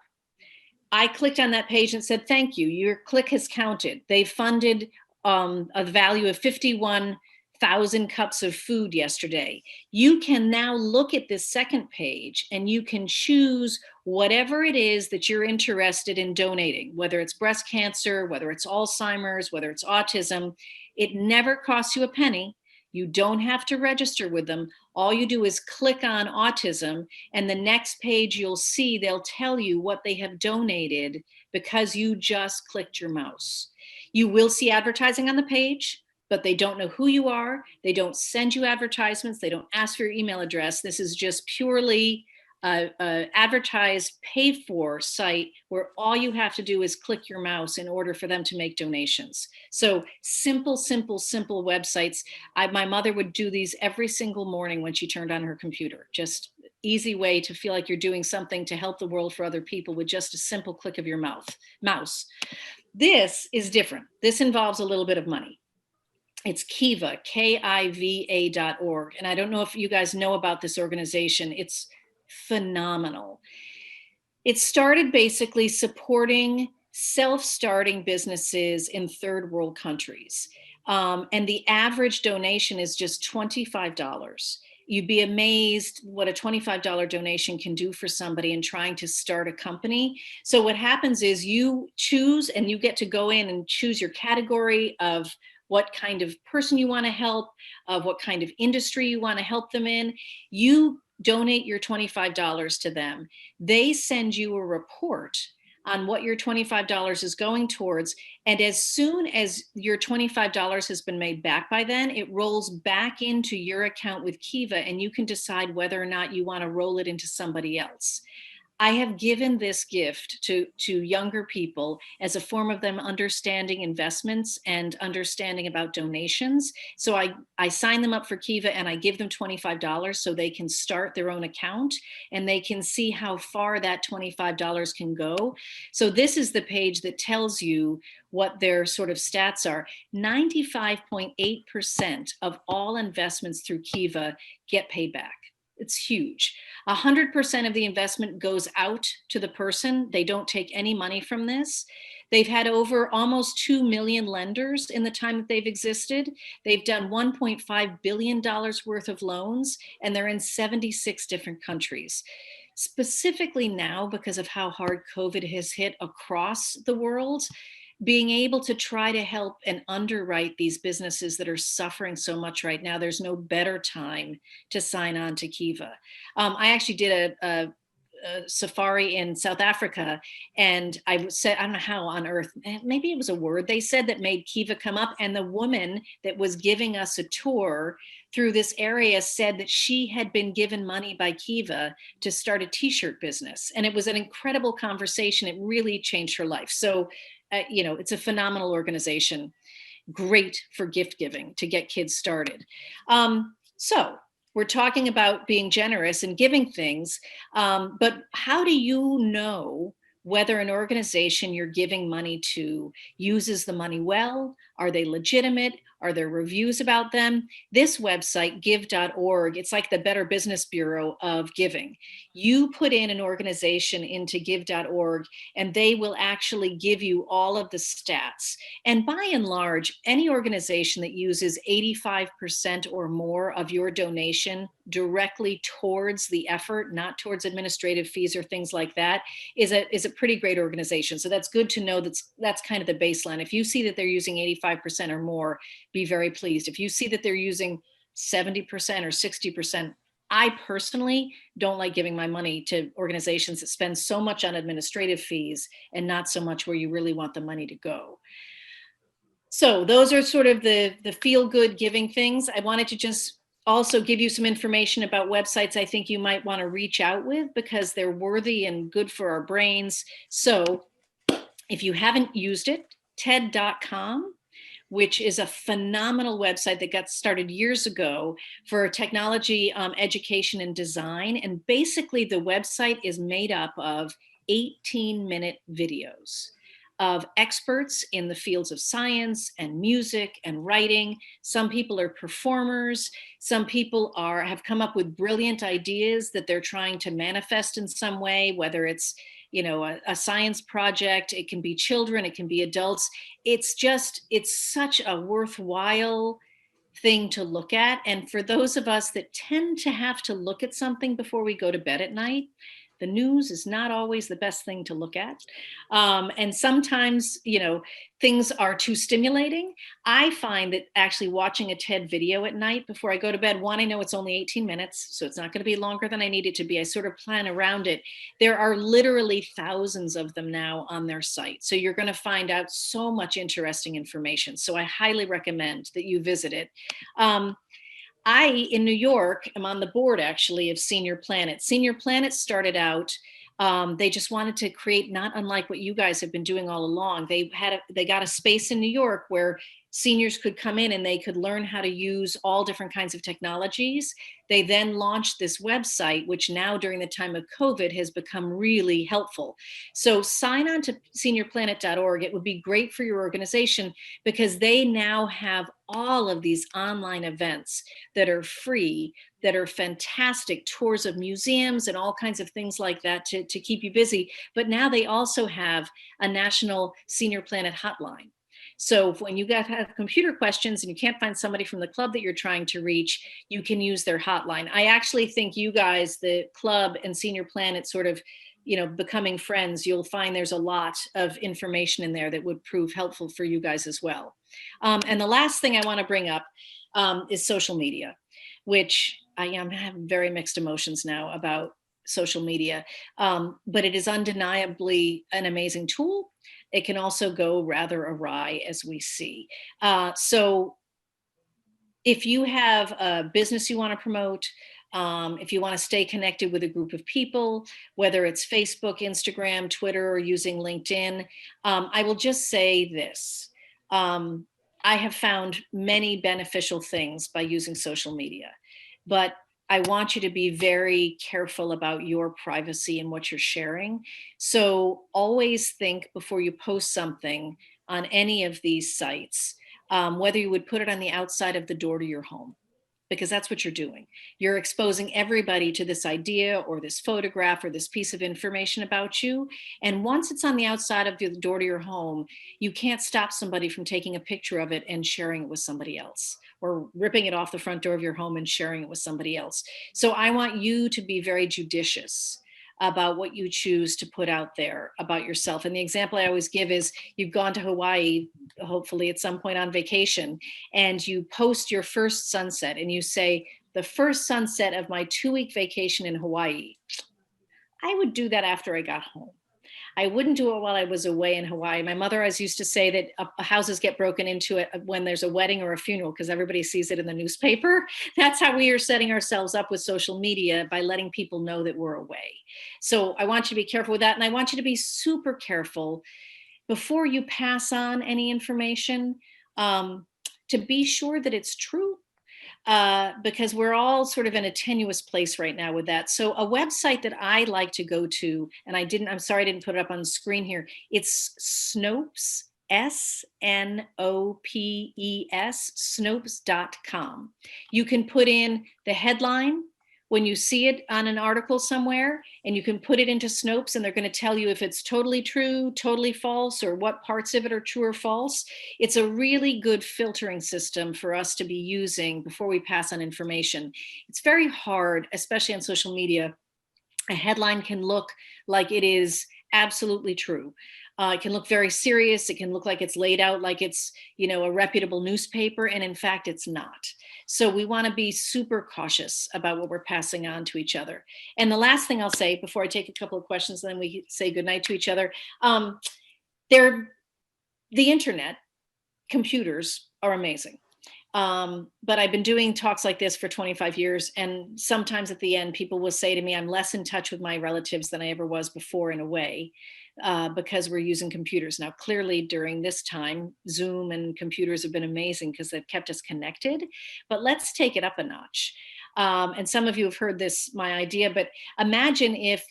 I clicked on that page and said, thank you, your click has counted. They funded a value of 51,000 cups of food yesterday. You can now look at this second page and you can choose whatever it is that you're interested in donating, whether it's breast cancer, whether it's Alzheimer's, whether it's autism. It never costs you a penny. You don't have to register with them. All you do is click on autism, and the next page you'll see, they'll tell you what they have donated because you just clicked your mouse. You will see advertising on the page, but they don't know who you are. They don't send you advertisements. They don't ask for your email address. This is just purely a advertised, paid for site where all you have to do is click your mouse in order for them to make donations. So simple, simple, simple websites. My mother would do these every single morning when she turned on her computer. Just easy way to feel like you're doing something to help the world for other people with just a simple click of your mouse. This is different. This involves a little bit of money. It's Kiva, KIVA.org. And I don't know if you guys know about this organization. It's phenomenal. It started basically supporting self-starting businesses in third world countries. And the average donation is just $25. You'd be amazed what a $25 donation can do for somebody in trying to start a company. So what happens is you choose, and you get to go in and choose your category of what kind of person you want to help, of what kind of industry you want to help them in. You donate your $25 to them. They send you a report on what your $25 is going towards. And as soon as your $25 has been made back by then, it rolls back into your account with Kiva, and you can decide whether or not you want to roll it into somebody else. I have given this gift to younger people as a form of them understanding investments and understanding about donations. So I sign them up for Kiva and I give them $25 so they can start their own account and they can see how far that $25 can go. So this is the page that tells you what their sort of stats are. 95.8% of all investments through Kiva get paid back. It's huge. 100% of the investment goes out to the person. They don't take any money from this. They've had over almost 2 million lenders in the time that they've existed. They've done $1.5 billion worth of loans, and they're in 76 different countries. Specifically now, because of how hard COVID has hit across the world, being able to try to help and underwrite these businesses that are suffering so much right now, there's no better time to sign on to Kiva. I actually did a safari in South Africa, and I said, I don't know how on earth, maybe it was a word they said that made Kiva come up, and the woman that was giving us a tour through this area said that she had been given money by Kiva to start a t-shirt business, and it was an incredible conversation. It really changed her life. So it's a phenomenal organization, great for gift giving to get kids started. So we're talking about being generous and giving things, but how do you know whether an organization you're giving money to uses the money well? Are they legitimate? Are there reviews about them? This website, give.org, it's like the Better Business Bureau of giving. You put in an organization into give.org and they will actually give you all of the stats. And by and large, any organization that uses 85% or more of your donation directly towards the effort, not towards administrative fees or things like that, is a pretty great organization. So that's good to know. That's kind of the baseline. If you see that they're using 85% or more, be very pleased. If you see that they're using 70% or 60%, I personally don't like giving my money to organizations that spend so much on administrative fees and not so much where you really want the money to go. So those are sort of the feel-good giving things. I wanted to just also give you some information about websites I think you might want to reach out with because they're worthy and good for our brains. So if you haven't used it, TED.com, which is a phenomenal website that got started years ago for technology, education, and design. And basically the website is made up of 18-minute videos of experts in the fields of science and music and writing. Some people are performers. Some people have come up with brilliant ideas that they're trying to manifest in some way, whether it's a science project, it can be children, it can be adults. It's such a worthwhile thing to look at. And for those of us that tend to have to look at something before we go to bed at night, The news is not always the best thing to look at. And sometimes, things are too stimulating. I find that actually watching a TED video at night before I go to bed, one, I know it's only 18 minutes, so it's not going to be longer than I need it to be. I sort of plan around it. There are literally thousands of them now on their site. So you're going to find out so much interesting information. So I highly recommend that you visit it. In New York, am on the board actually of Senior Planet. Senior Planet started out, they just wanted to create, not unlike what you guys have been doing all along. They got a space in New York where seniors could come in and they could learn how to use all different kinds of technologies. They then launched this website, which now during the time of COVID has become really helpful. So sign on to seniorplanet.org. It would be great for your organization because they now have all of these online events that are free, that are fantastic, tours of museums and all kinds of things like that to keep you busy. But now they also have a national Senior Planet hotline. So when you have computer questions and you can't find somebody from the club that you're trying to reach, you can use their hotline. I actually think you guys, the club and Senior Planet, sort of, becoming friends, you'll find there's a lot of information in there that would prove helpful for you guys as well. And the last thing I want to bring up is social media, which I have very mixed emotions now about social media, but it is undeniably an amazing tool. It can also go rather awry, as we see. So if you have a business you want to promote, if you want to stay connected with a group of people, whether it's Facebook, Instagram, Twitter, or using LinkedIn, I will just say this. I have found many beneficial things by using social media, but I want you to be very careful about your privacy and what you're sharing. So always think before you post something on any of these sites, whether you would put it on the outside of the door to your home, because that's what you're doing. You're exposing everybody to this idea or this photograph or this piece of information about you. And once it's on the outside of the door to your home, you can't stop somebody from taking a picture of it and sharing it with somebody else, or ripping it off the front door of your home and sharing it with somebody else. So I want you to be very judicious about what you choose to put out there about yourself. And the example I always give is you've gone to Hawaii, hopefully at some point on vacation, and you post your first sunset and you say, the first sunset of my 2-week vacation in Hawaii. I would do that after I got home. I wouldn't do it while I was away in Hawaii. My mother always used to say that houses get broken into when there's a wedding or a funeral because everybody sees it in the newspaper. That's how we are setting ourselves up with social media, by letting people know that we're away. So I want you to be careful with that. And I want you to be super careful before you pass on any information, to be sure that it's true. Because we're all sort of in a tenuous place right now with that. So a website that I like to go to, and I'm sorry I didn't put it up on the screen here. It's Snopes, SNOPES, Snopes.com. You can put in the headline when you see it on an article somewhere, and you can put it into Snopes, and they're going to tell you if it's totally true, totally false, or what parts of it are true or false. It's a really good filtering system for us to be using before we pass on information. It's very hard, especially on social media. A headline can look like it is absolutely true. It can look very serious. It can look like it's laid out like it's, a reputable newspaper, and in fact, it's not. So we want to be super cautious about what we're passing on to each other. And the last thing I'll say before I take a couple of questions, and then we say goodnight to each other, the internet, computers are amazing. But I've been doing talks like this for 25 years. And sometimes at the end, people will say to me, I'm less in touch with my relatives than I ever was before, in a way, because we're using computers. Now, clearly during this time, Zoom and computers have been amazing because they've kept us connected, but let's take it up a notch. And some of you have heard my idea, but imagine if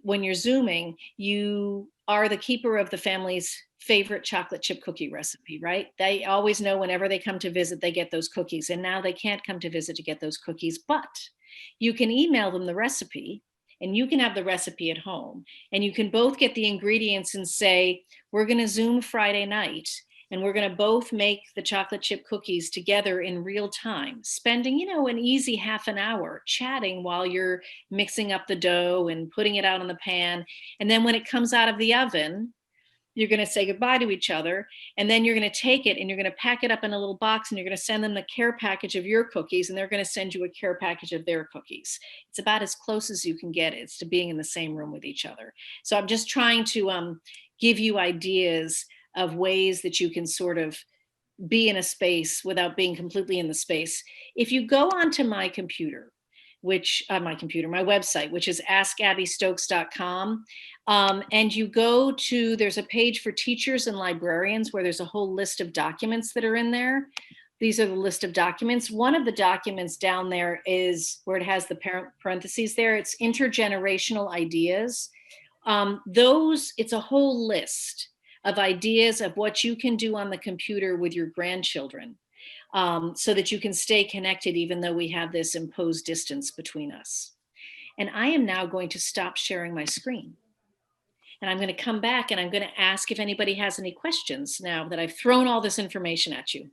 when you're Zooming, you are the keeper of the family's favorite chocolate chip cookie recipe, right? They always know whenever they come to visit, they get those cookies. And now they can't come to visit to get those cookies, but you can email them the recipe, and you can have the recipe at home, and you can both get the ingredients and say, we're going to Zoom Friday night, And we're going to both make the chocolate chip cookies together in real time, spending, an easy half an hour chatting while you're mixing up the dough and putting it out on the pan. And then when it comes out of the oven, you're going to say goodbye to each other. And then you're going to take it and you're going to pack it up in a little box and you're going to send them the care package of your cookies and they're going to send you a care package of their cookies. It's about as close as you can get. It's to being in the same room with each other. So I'm just trying to give you ideas of ways that you can sort of be in a space without being completely in the space. If you go onto my computer, my website, which is askabbystokes.com, and you go to, there's a page for teachers and librarians where there's a whole list of documents that are in there. These are the list of documents. One of the documents down there is where it has the parentheses there. It's intergenerational ideas. It's a whole list of ideas of what you can do on the computer with your grandchildren, so that you can stay connected even though we have this imposed distance between us. And I am now going to stop sharing my screen. And I'm going to come back and I'm going to ask if anybody has any questions now that I've thrown all this information at you.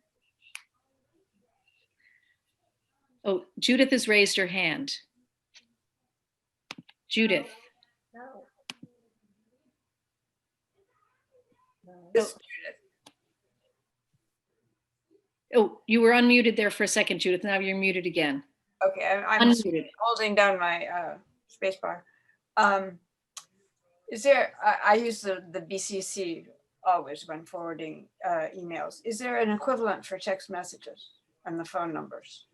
Oh, Judith has raised her hand. Judith. Oh, you were unmuted there for a second, Judith. Now you're muted again. Okay, I'm Unmuted. holding down my space bar. Is there, I use the BCC always when forwarding emails. Is there an equivalent for text messages and the phone numbers?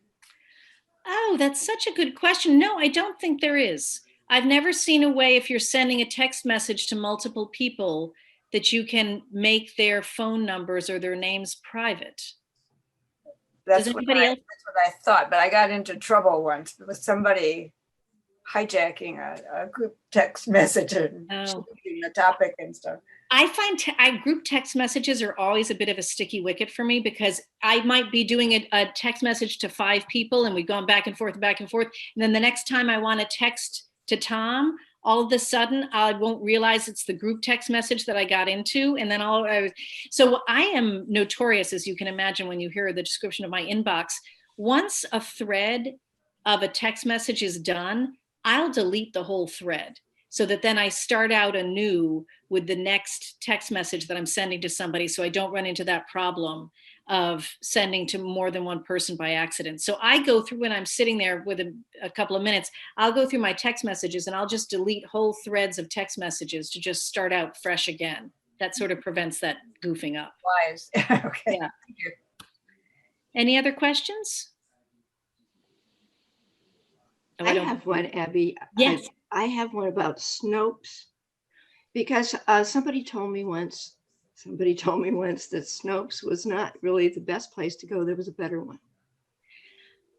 Oh, that's such a good question. No, I don't think there is. I've never seen a way, if you're sending a text message to multiple people, that you can make their phone numbers or their names private. That's Does what anybody else? that's what I thought, but I got into trouble once with somebody hijacking a group text message and changing the topic and stuff. I find group text messages are always a bit of a sticky wicket for me, because I might be doing a text message to 5 people and we've gone back and forth. And then the next time I want to text to Tom, all of a sudden I won't realize it's the group text message that I got into. And then so I am notorious, as you can imagine, when you hear the description of my inbox. Once a thread of a text message is done, I'll delete the whole thread, so that then I start out anew with the next text message that I'm sending to somebody, so I don't run into that problem of sending to more than one person by accident. So I go through, when I'm sitting there with a couple of minutes, I'll go through my text messages and I'll just delete whole threads of text messages to just start out fresh again. That sort of prevents that goofing up. Wise. Okay. Yeah. Any other questions? Oh, I have one, Abby. Yes. I have one about Snopes, because somebody told me once that Snopes was not really the best place to go. There was a better one.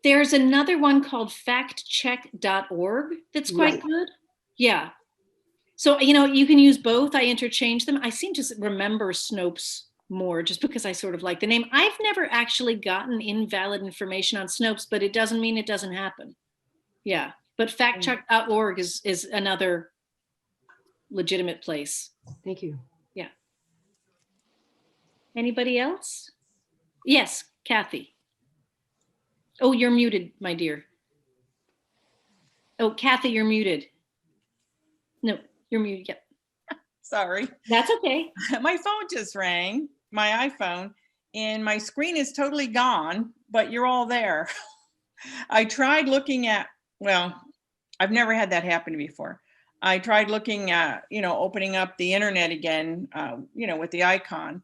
There's another one called factcheck.org that's quite Right. good. Yeah. So, you can use both. I interchange them. I seem to remember Snopes more just because I sort of like the name. I've never actually gotten invalid information on Snopes, but it doesn't mean it doesn't happen. Yeah. But factcheck.org is another legitimate place. Thank you. Yeah. Anybody else? Yes, Kathy. Oh, you're muted, my dear. Oh, Kathy, you're muted. No, you're muted. Yep. Sorry. That's okay. My phone just rang, my iPhone, and my screen is totally gone, but you're all there. I tried looking at, well, I've never had that happen before. I tried looking at, opening up the internet again, with the icon,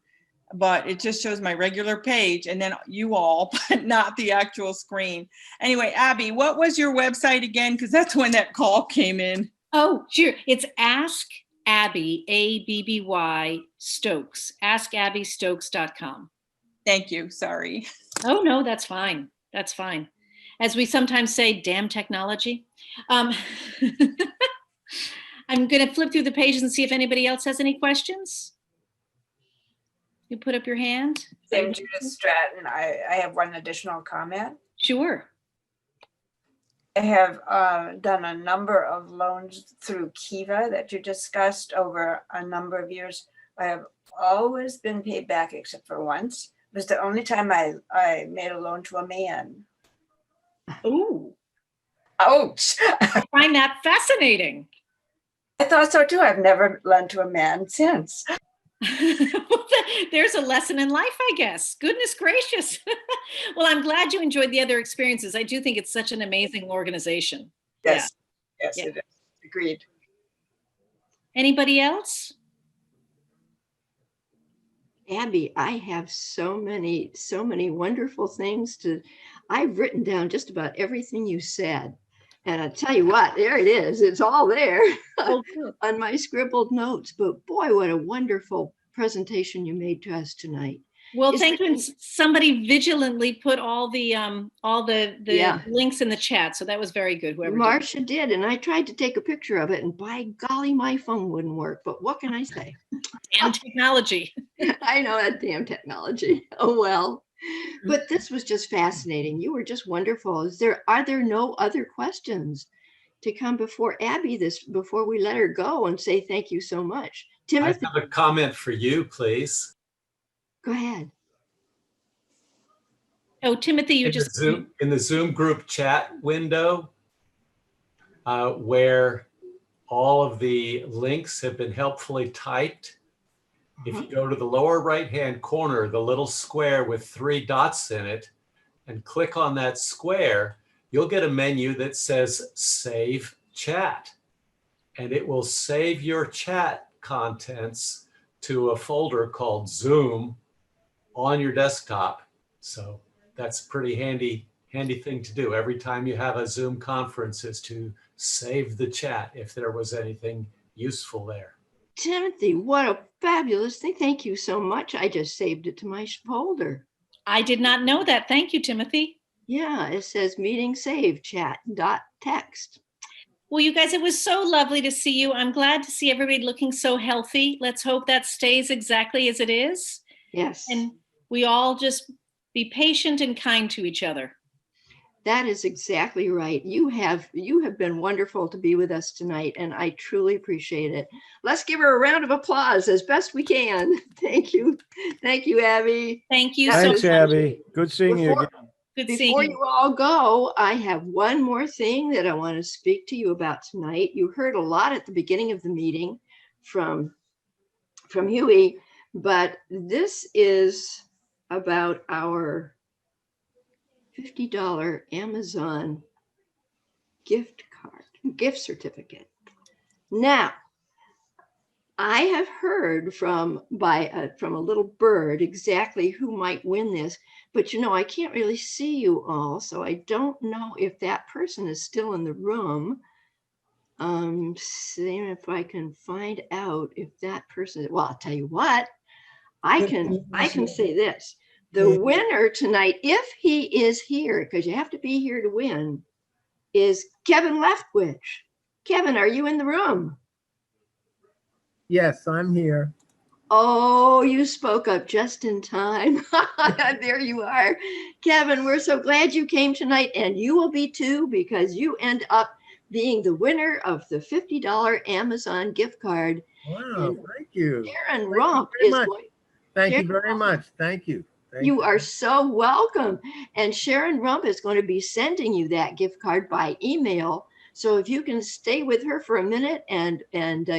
but it just shows my regular page and then you all, but not the actual screen. Anyway, Abby, what was your website again? Because that's when that call came in. Oh, sure. It's Ask Abby, ABBY Stokes, askabbystokes.com. Thank you. Sorry. Oh, no, that's fine. That's fine. As we sometimes say, damn technology. I'm going to flip through the pages and see if anybody else has any questions. You put up your hand. I'm Judith Stratton. I have one additional comment. Sure. I have done a number of loans through Kiva that you discussed over a number of years. I have always been paid back except for once. It was the only time I made a loan to a man. Ooh, Ouch. I find that fascinating. I thought so too. I've never lent to a man since. There's a lesson in life, I guess. Goodness gracious. Well, I'm glad you enjoyed the other experiences. I do think it's such an amazing organization. Yes. Yes, Yeah. it is. Agreed. Anybody else? Abby, I have so many wonderful things I've written down just about everything you said. And I tell you what, there it is. It's all there Oh, good. on my scribbled notes. But boy, what a wonderful presentation you made to us tonight. Well, Is thank there you. And somebody vigilantly put all the Yeah. links in the chat. So that was very good. Whoever did. Marcia did, and I tried to take a picture of it, and by golly, my phone wouldn't work. But what can I say? Damn technology. I know that damn technology. Oh well. But this was just fascinating. You were just wonderful. Are there no other questions to come before Abby before we let her go and say thank you so much? I Timothy, have a comment for you, please. go ahead. Oh, Timothy, you just In the Zoom group chat window, where all of the links have been helpfully typed. If you go to the lower right-hand corner, the little square with 3 dots in it, and click on that square, you'll get a menu that says Save Chat. And it will save your chat contents to a folder called Zoom on your desktop. So that's a pretty handy thing to do every time you have a Zoom conference, is to save the chat if there was anything useful there. Timothy, what a fabulous thing. Thank you so much. I just saved it to my folder. I did not know that. Thank you, Timothy. Yeah, it says meeting saved chat.text. Well, you guys, it was so lovely to see you. I'm glad to see everybody looking so healthy. Let's hope that stays exactly as it is. Yes. And we all just be patient and kind to each other. That is exactly right. You have been wonderful to be with us tonight, and I truly appreciate it. Let's give her a round of applause as best we can. Thank you. Thank you, Abby. Thank you Thanks, so much. Abby. Good seeing you again. Good seeing Before you. you all go, I have one more thing that I want to speak to you about tonight. You heard a lot at the beginning of the meeting from Huey, but this is about our $50 Amazon gift certificate. Now, I have heard from a little bird exactly who might win this, but I can't really see you all, so I don't know if that person is still in the room. Seeing if I can find out if that person. Well, I'll tell you what. I can say this: the winner tonight, if he is here, because you have to be here to win, is Kevin Leftwich. Kevin, are you in the room? Yes, I'm here. Oh, you spoke up just in time. There you are. Kevin, we're so glad you came tonight, and you will be too, because you end up being the winner of the $50 Amazon gift card. Wow, thank you. Sharon Rump is going. Thank you very much. Thank you. You are so welcome. And Sharon Rump is going to be sending you that gift card by email. So if you can stay with her for a minute and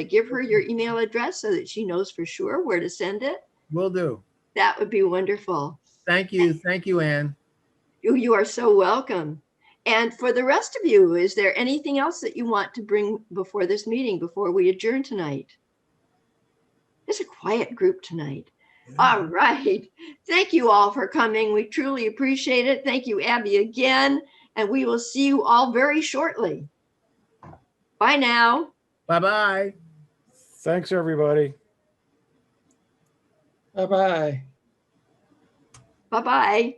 give her your email address so that she knows for sure where to send it. Will do. That would be wonderful. Thank you. Thank you, Ann. You are so welcome. And for the rest of you, is there anything else that you want to bring before this meeting, before we adjourn tonight? It's a quiet group tonight. All right. Thank you all for coming. We truly appreciate it. Thank you, Abby, again. And we will see you all very shortly. Bye now. Bye-bye. Thanks, everybody. Bye-bye. Bye-bye.